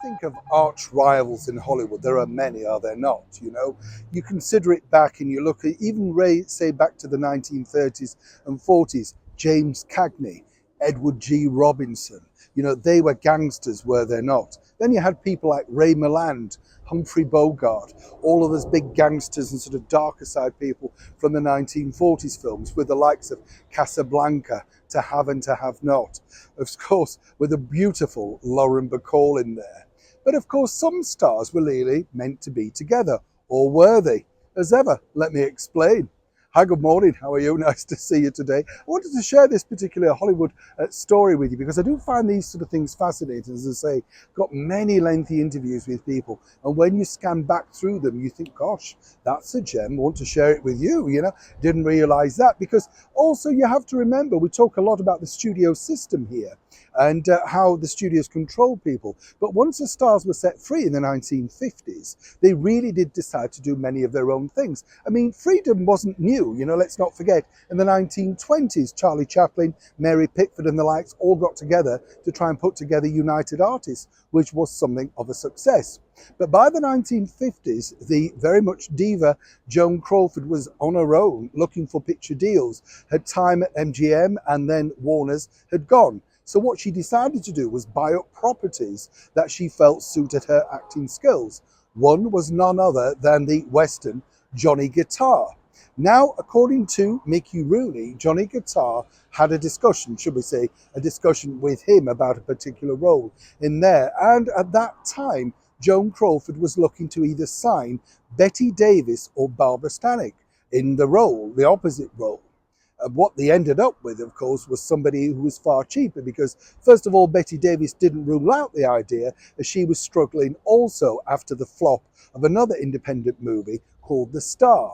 think of arch rivals in Hollywood, there are many, are there not? You consider it back and you look at even say back to the 1930s and 40s, James Cagney, Edward G. Robinson. They were gangsters, were they not? Then you had people like Ray Milland, Humphrey Bogart, all of those big gangsters and sort of darker side people from the 1940s films, with the likes of Casablanca, To Have and To Have Not, of course, with a beautiful Lauren Bacall in there. But of course, some stars were really meant to be together, or were they? As ever, let me explain. Hi, good morning. How are you? Nice to see you today. I wanted to share this particular Hollywood story with you because I do find these sort of things fascinating. As I say, got many lengthy interviews with people, and when you scan back through them, you think, gosh, that's a gem. I want to share it with you. Didn't realize that, because also you have to remember, we talk a lot about the studio system here and how the studios control people. But once the stars were set free in the 1950s, they really did decide to do many of their own things. I mean, freedom wasn't new. Let's not forget, in the 1920s, Charlie Chaplin, Mary Pickford and the likes all got together to try and put together United Artists, which was something of a success. But by the 1950s, the very much diva Joan Crawford was on her own looking for picture deals. Her time at MGM and then Warner's had gone. So what she decided to do was buy up properties that she felt suited her acting skills. One was none other than the Western Johnny Guitar. Now, according to Mickey Rooney, Johnny Guitar had a discussion, should we say, a discussion with him about a particular role in there. And at that time, Joan Crawford was looking to either sign Bette Davis or Barbara Stanwyck in the role, the opposite role. What they ended up with, of course, was somebody who was far cheaper, because, first of all, Bette Davis didn't rule out the idea, as she was struggling also after the flop of another independent movie called The Star.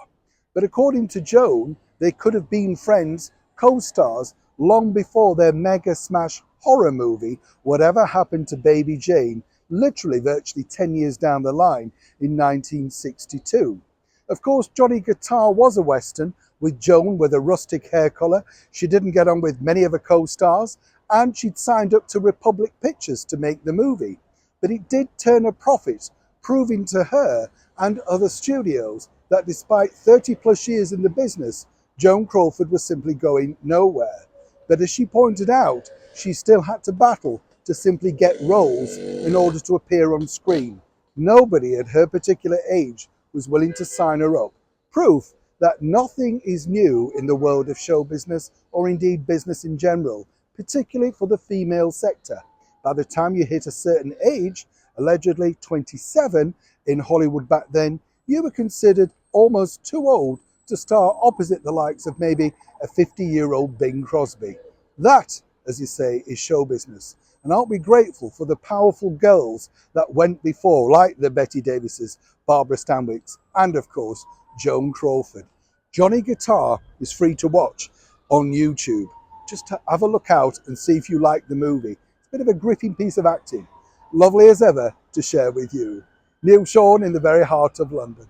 But according to Joan, they could have been friends, co-stars, long before their mega smash horror movie, Whatever Happened to Baby Jane, literally virtually 10 years down the line in 1962. Of course, Johnny Guitar was a Western, with Joan with a rustic hair colour. She didn't get on with many of her co-stars, and she'd signed up to Republic Pictures to make the movie. But it did turn a profit, proving to her and other studios that despite 30 plus years in the business, Joan Crawford was simply going nowhere. But as she pointed out, she still had to battle to simply get roles in order to appear on screen. Nobody at her particular age was willing to sign her up. Proof that nothing is new in the world of show business, or indeed business in general, particularly for the female sector. By the time you hit a certain age, allegedly 27 in Hollywood back then, you were considered almost too old to star opposite the likes of maybe a 50-year-old Bing Crosby. That, as you say, is show business. And aren't we grateful for the powerful girls that went before, like the Bette Davises, Barbara Stanwyczks, and of course, Joan Crawford. Johnny Guitar is free to watch on YouTube. Just have a look out and see if you like the movie. It's a bit of a gripping piece of acting. Lovely as ever to share with you. Neil Sean in the very heart of London.